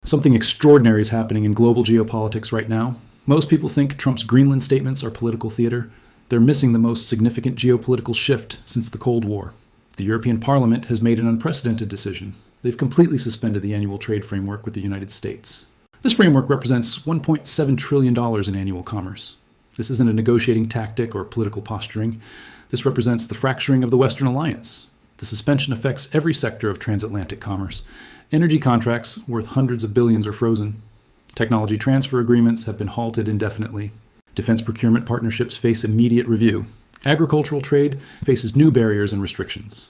Something extraordinary is happening in global geopolitics right now. Most people think Trump's Greenland statements are political theater. They're missing the most significant geopolitical shift since the Cold War. The European Parliament has made an unprecedented decision. They've completely suspended the annual trade framework with the United States. This framework represents $1.7 trillion in annual commerce. This isn't a negotiating tactic or political posturing. This represents the fracturing of the Western alliance. The suspension affects every sector of transatlantic commerce. Energy contracts worth hundreds of billions are frozen. Technology transfer agreements have been halted indefinitely. Defense procurement partnerships face immediate review. Agricultural trade faces new barriers and restrictions.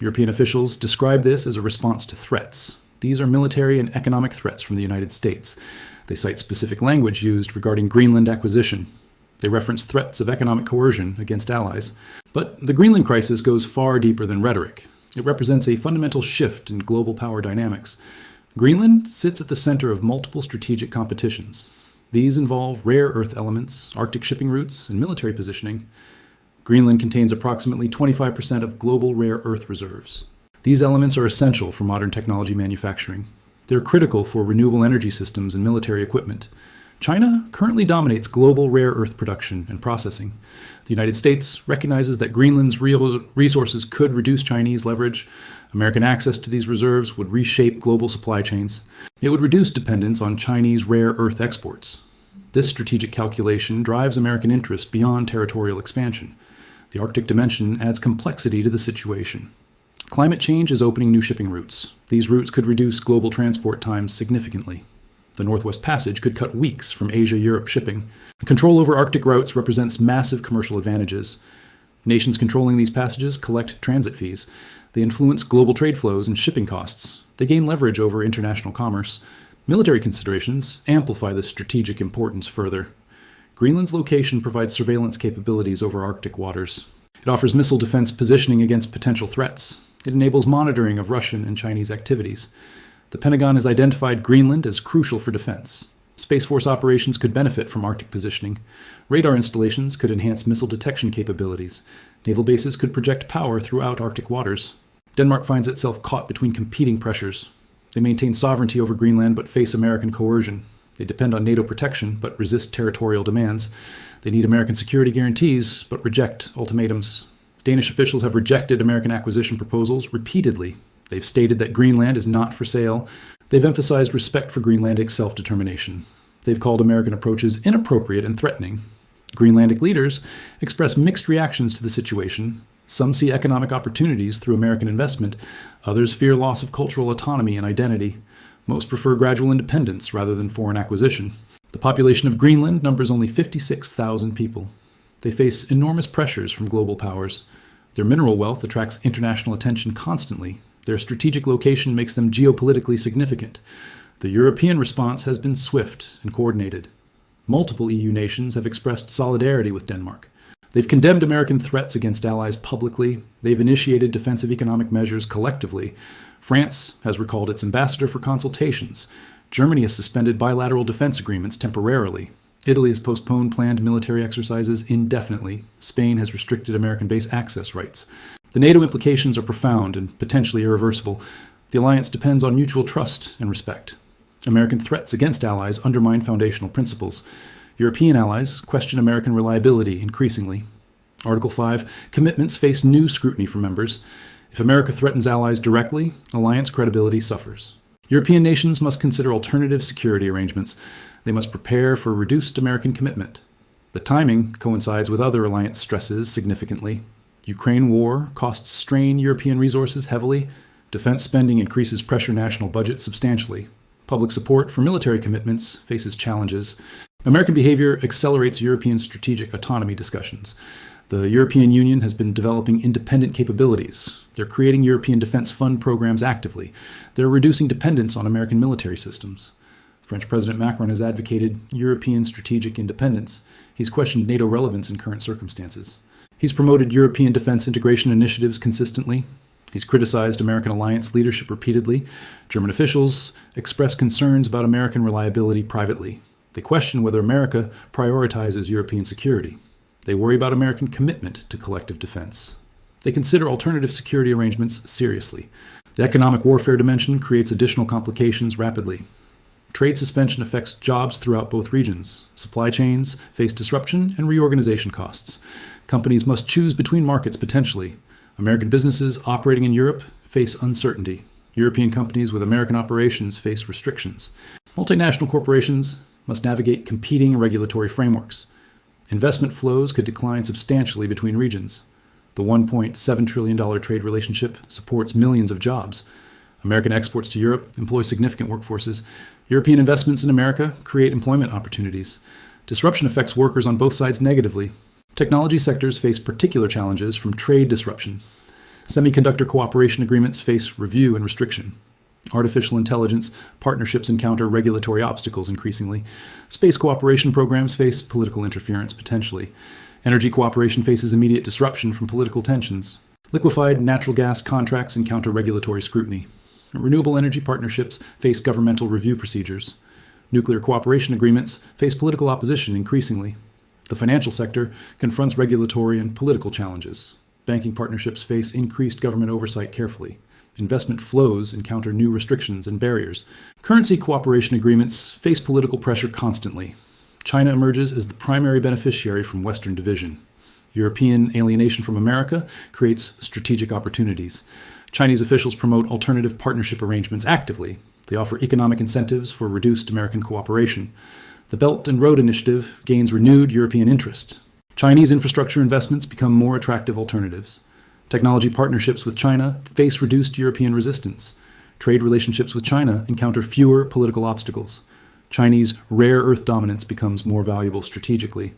European officials describe this as a response to threats. These are military and economic threats from the United States. They cite specific language used regarding Greenland acquisition. They reference threats of economic coercion against allies. But the Greenland crisis goes far deeper than rhetoric. It represents a fundamental shift in global power dynamics. Greenland sits at the center of multiple strategic competitions. These involve rare earth elements, Arctic shipping routes, and military positioning. Greenland contains approximately 25% of global rare earth reserves. These elements are essential for modern technology manufacturing. They're critical for renewable energy systems and military equipment. China currently dominates global rare earth production and processing. The United States recognizes that Greenland's real resources could reduce Chinese leverage. American access to these reserves would reshape global supply chains. It would reduce dependence on Chinese rare earth exports. This strategic calculation drives American interest beyond territorial expansion. The Arctic dimension adds complexity to the situation. Climate change is opening new shipping routes. These routes could reduce global transport times significantly. The Northwest Passage could cut weeks from Asia-Europe shipping. Control over Arctic routes represents massive commercial advantages. Nations controlling these passages collect transit fees. They influence global trade flows and shipping costs. They gain leverage over international commerce. Military considerations amplify this strategic importance further. Greenland's location provides surveillance capabilities over Arctic waters. It offers missile defense positioning against potential threats. It enables monitoring of Russian and Chinese activities. The Pentagon has identified Greenland as crucial for defense. Space Force operations could benefit from Arctic positioning. Radar installations could enhance missile detection capabilities. Naval bases could project power throughout Arctic waters. Denmark finds itself caught between competing pressures. They maintain sovereignty over Greenland but face American coercion. They depend on NATO protection but resist territorial demands. They need American security guarantees but reject ultimatums. Danish officials have rejected American acquisition proposals repeatedly. They've stated that Greenland is not for sale. They've emphasized respect for Greenlandic self-determination. They've called American approaches inappropriate and threatening. Greenlandic leaders express mixed reactions to the situation. Some see economic opportunities through American investment. Others fear loss of cultural autonomy and identity. Most prefer gradual independence rather than foreign acquisition. The population of Greenland numbers only 56,000 people. They face enormous pressures from global powers. Their mineral wealth attracts international attention constantly. Their strategic location makes them geopolitically significant. The European response has been swift and coordinated. Multiple EU nations have expressed solidarity with Denmark. They've condemned American threats against allies publicly. They've initiated defensive economic measures collectively. France has recalled its ambassador for consultations. Germany has suspended bilateral defense agreements temporarily. Italy has postponed planned military exercises indefinitely. Spain has restricted American base access rights. The NATO implications are profound and potentially irreversible. The alliance depends on mutual trust and respect. American threats against allies undermine foundational principles. European allies question American reliability increasingly. Article 5 commitments face new scrutiny from members. If America threatens allies directly, alliance credibility suffers. European nations must consider alternative security arrangements. They must prepare for reduced American commitment. The timing coincides with other alliance stresses significantly. Ukraine war costs strain European resources heavily. Defense spending increases pressure national budgets substantially. Public support for military commitments faces challenges. American behavior accelerates European strategic autonomy discussions. The European Union has been developing independent capabilities. They're creating European defense fund programs actively. They're reducing dependence on American military systems. French President Macron has advocated European strategic independence. He's questioned NATO relevance in current circumstances. He's promoted European defense integration initiatives consistently. He's criticized American alliance leadership repeatedly. German officials express concerns about American reliability privately. They question whether America prioritizes European security. They worry about American commitment to collective defense. They consider alternative security arrangements seriously. The economic warfare dimension creates additional complications rapidly. Trade suspension affects jobs throughout both regions. Supply chains face disruption and reorganization costs. Companies must choose between markets potentially. American businesses operating in Europe face uncertainty. European companies with American operations face restrictions. Multinational corporations must navigate competing regulatory frameworks. Investment flows could decline substantially between regions. The $1.7 trillion trade relationship supports millions of jobs. American exports to Europe employ significant workforces. European investments in America create employment opportunities. Disruption affects workers on both sides negatively. Technology sectors face particular challenges from trade disruption. Semiconductor cooperation agreements face review and restriction. Artificial intelligence partnerships encounter regulatory obstacles increasingly. Space cooperation programs face political interference potentially. Energy cooperation faces immediate disruption from political tensions. Liquefied natural gas contracts encounter regulatory scrutiny. Renewable energy partnerships face governmental review procedures. Nuclear cooperation agreements face political opposition increasingly. The financial sector confronts regulatory and political challenges. Banking partnerships face increased government oversight carefully. Investment flows encounter new restrictions and barriers. Currency cooperation agreements face political pressure constantly. China emerges as the primary beneficiary from Western division. European alienation from America creates strategic opportunities. Chinese officials promote alternative partnership arrangements actively. They offer economic incentives for reduced American cooperation. The Belt and Road Initiative gains renewed European interest. Chinese infrastructure investments become more attractive alternatives. Technology partnerships with China face reduced European resistance. Trade relationships with China encounter fewer political obstacles. Chinese rare earth dominance becomes more valuable strategically.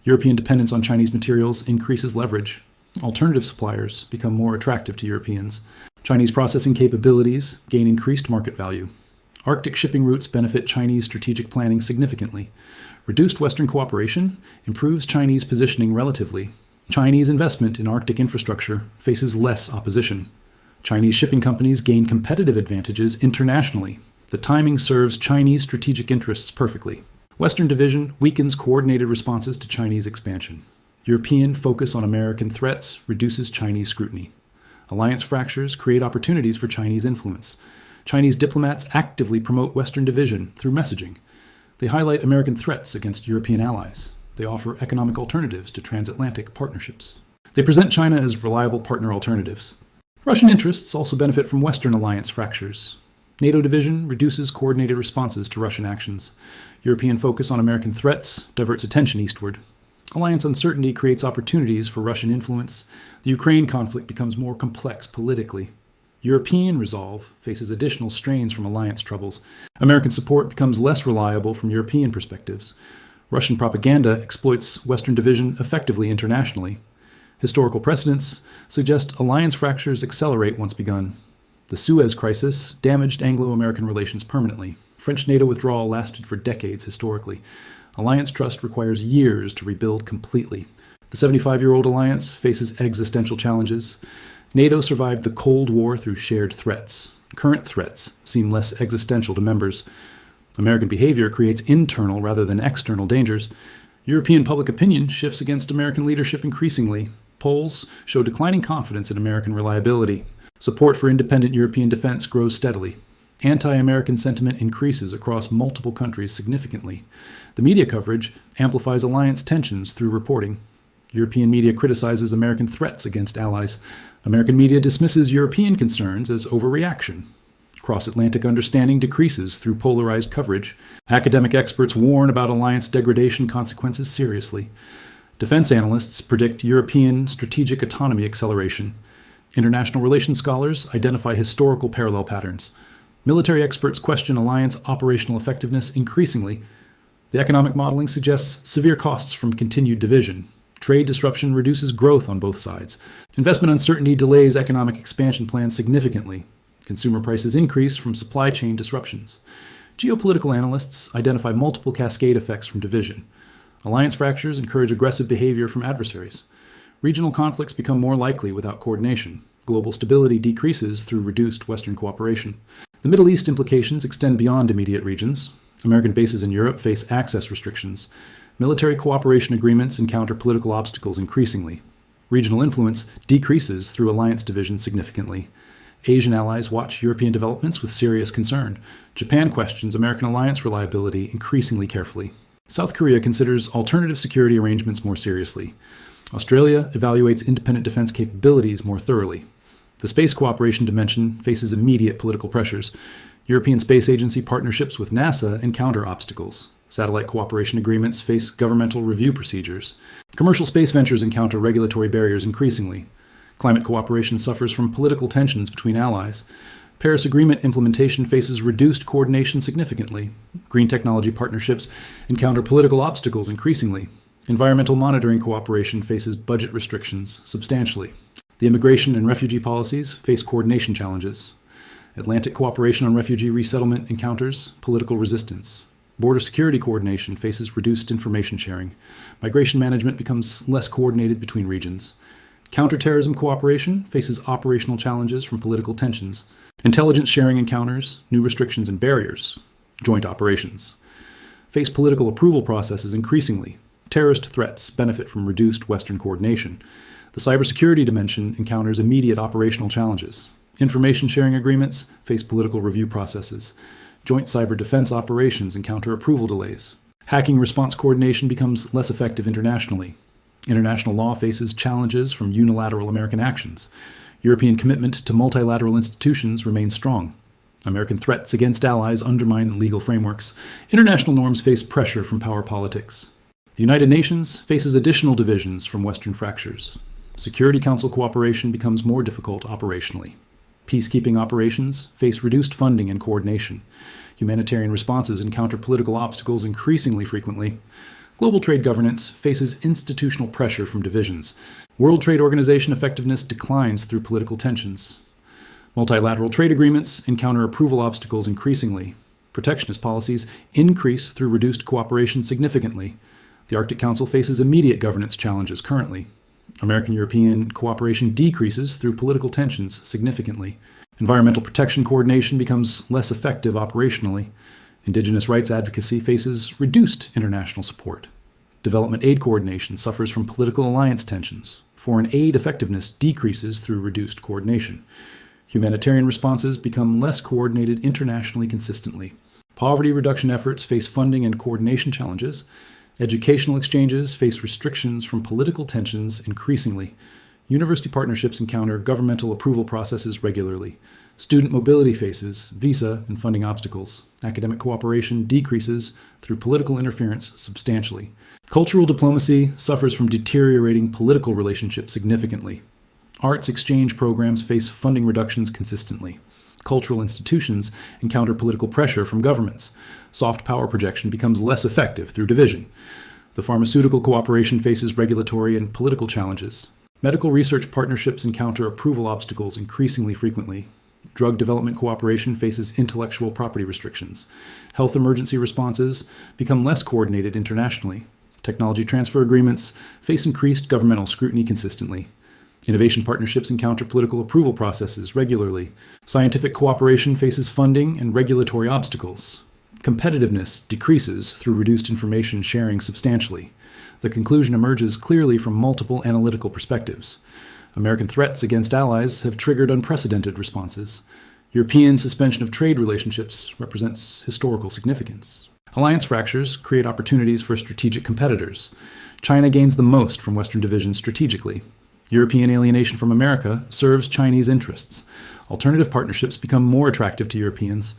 European dependence on Chinese materials increases leverage. Alternative suppliers become more attractive to Europeans. Chinese processing capabilities gain increased market value. Arctic shipping routes benefit Chinese strategic planning significantly. Reduced Western cooperation improves Chinese positioning relatively. Chinese investment in Arctic infrastructure faces less opposition. Chinese shipping companies gain competitive advantages internationally. The timing serves Chinese strategic interests perfectly. Western division weakens coordinated responses to Chinese expansion. European focus on American threats reduces Chinese scrutiny. Alliance fractures create opportunities for Chinese influence. Chinese diplomats actively promote Western division through messaging. They highlight American threats against European allies. They offer economic alternatives to transatlantic partnerships. They present China as reliable partner alternatives. Russian interests also benefit from Western alliance fractures. NATO division reduces coordinated responses to Russian actions. European focus on American threats diverts attention eastward. Alliance uncertainty creates opportunities for Russian influence. The Ukraine conflict becomes more complex politically. European resolve faces additional strains from alliance troubles. American support becomes less reliable from European perspectives. Russian propaganda exploits Western division effectively internationally. Historical precedents suggest alliance fractures accelerate once begun. The Suez Crisis damaged Anglo-American relations permanently. French NATO withdrawal lasted for decades historically. Alliance trust requires years to rebuild completely. The 75-year-old alliance faces existential challenges. NATO survived the Cold War through shared threats. Current threats seem less existential to members. American behavior creates internal rather than external dangers. European public opinion shifts against American leadership increasingly. Polls show declining confidence in American reliability. Support for independent European defense grows steadily. Anti-American sentiment increases across multiple countries significantly. The media coverage amplifies alliance tensions through reporting. European media criticizes American threats against allies. American media dismisses European concerns as overreaction. Cross-Atlantic understanding decreases through polarized coverage. Academic experts warn about alliance degradation consequences seriously. Defense analysts predict European strategic autonomy acceleration. International relations scholars identify historical parallel patterns. Military experts question alliance operational effectiveness increasingly. The economic modeling suggests severe costs from continued division. Trade disruption reduces growth on both sides. Investment uncertainty delays economic expansion plans significantly. Consumer prices increase from supply chain disruptions. Geopolitical analysts identify multiple cascade effects from division. Alliance fractures encourage aggressive behavior from adversaries. Regional conflicts become more likely without coordination. Global stability decreases through reduced Western cooperation. The Middle East implications extend beyond immediate regions. American bases in Europe face access restrictions. Military cooperation agreements encounter political obstacles increasingly. Regional influence decreases through alliance division significantly. Asian allies watch European developments with serious concern. Japan questions American alliance reliability increasingly carefully. South Korea considers alternative security arrangements more seriously. Australia evaluates independent defense capabilities more thoroughly. The space cooperation dimension faces immediate political pressures. European Space Agency partnerships with NASA encounter obstacles. Satellite cooperation agreements face governmental review procedures. Commercial space ventures encounter regulatory barriers increasingly. Climate cooperation suffers from political tensions between allies. Paris Agreement implementation faces reduced coordination significantly. Green technology partnerships encounter political obstacles increasingly. Environmental monitoring cooperation faces budget restrictions substantially. The immigration and refugee policies face coordination challenges. Atlantic cooperation on refugee resettlement encounters political resistance. Border security coordination faces reduced information sharing. Migration management becomes less coordinated between regions. Counterterrorism cooperation faces operational challenges from political tensions. Intelligence sharing encounters new restrictions and barriers. Joint operations face political approval processes increasingly. Terrorist threats benefit from reduced Western coordination. The cybersecurity dimension encounters immediate operational challenges. Information sharing agreements face political review processes. Joint cyber defense operations encounter approval delays. Hacking response coordination becomes less effective internationally. International law faces challenges from unilateral American actions. European commitment to multilateral institutions remains strong. American threats against allies undermine legal frameworks. International norms face pressure from power politics. The United Nations faces additional divisions from Western fractures. Security Council cooperation becomes more difficult operationally. Peacekeeping operations face reduced funding and coordination. Humanitarian responses encounter political obstacles increasingly frequently. Global trade governance faces institutional pressure from divisions. World Trade Organization effectiveness declines through political tensions. Multilateral trade agreements encounter approval obstacles increasingly. Protectionist policies increase through reduced cooperation significantly. The Arctic Council faces immediate governance challenges currently. American-European cooperation decreases through political tensions significantly. Environmental protection coordination becomes less effective operationally. Indigenous rights advocacy faces reduced international support. Development aid coordination suffers from political alliance tensions. Foreign aid effectiveness decreases through reduced coordination. Humanitarian responses become less coordinated internationally consistently. Poverty reduction efforts face funding and coordination challenges. Educational exchanges face restrictions from political tensions increasingly. University partnerships encounter governmental approval processes regularly. Student mobility faces visa and funding obstacles. Academic cooperation decreases through political interference substantially. Cultural diplomacy suffers from deteriorating political relationships significantly. Arts exchange programs face funding reductions consistently. Cultural institutions encounter political pressure from governments. Soft power projection becomes less effective through division. The pharmaceutical cooperation faces regulatory and political challenges. Medical research partnerships encounter approval obstacles increasingly frequently. Drug development cooperation faces intellectual property restrictions. Health emergency responses become less coordinated internationally. Technology transfer agreements face increased governmental scrutiny consistently. Innovation partnerships encounter political approval processes regularly. Scientific cooperation faces funding and regulatory obstacles. Competitiveness decreases through reduced information sharing substantially. The conclusion emerges clearly from multiple analytical perspectives. American threats against allies have triggered unprecedented responses. European suspension of trade relationships represents historical significance. Alliance fractures create opportunities for strategic competitors. China gains the most from Western division strategically. European alienation from America serves Chinese interests. Alternative partnerships become more attractive to Europeans.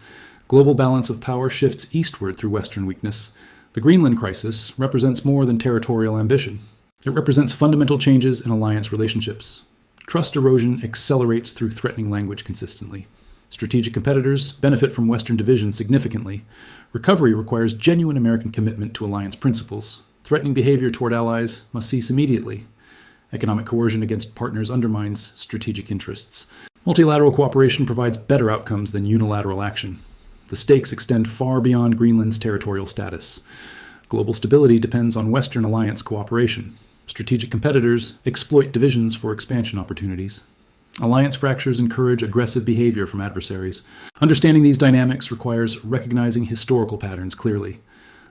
Global balance of power shifts eastward through Western weakness. The Greenland crisis represents more than territorial ambition. It represents fundamental changes in alliance relationships. Trust erosion accelerates through threatening language consistently. Strategic competitors benefit from Western division significantly. Recovery requires genuine American commitment to alliance principles. Threatening behavior toward allies must cease immediately. Economic coercion against partners undermines strategic interests. Multilateral cooperation provides better outcomes than unilateral action. The stakes extend far beyond Greenland's territorial status. Global stability depends on Western alliance cooperation. Strategic competitors exploit divisions for expansion opportunities. Alliance fractures encourage aggressive behavior from adversaries. Understanding these dynamics requires recognizing historical patterns clearly.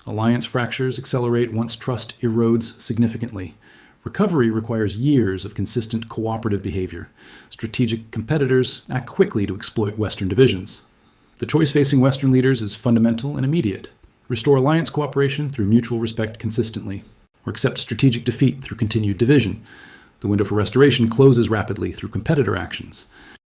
Alliance fractures accelerate once trust erodes significantly. Recovery requires years of consistent cooperative behavior. Strategic competitors act quickly to exploit Western divisions. The choice facing Western leaders is fundamental and immediate. Restore alliance cooperation through mutual respect consistently, or accept strategic defeat through continued division. The window for restoration closes rapidly through competitor actions.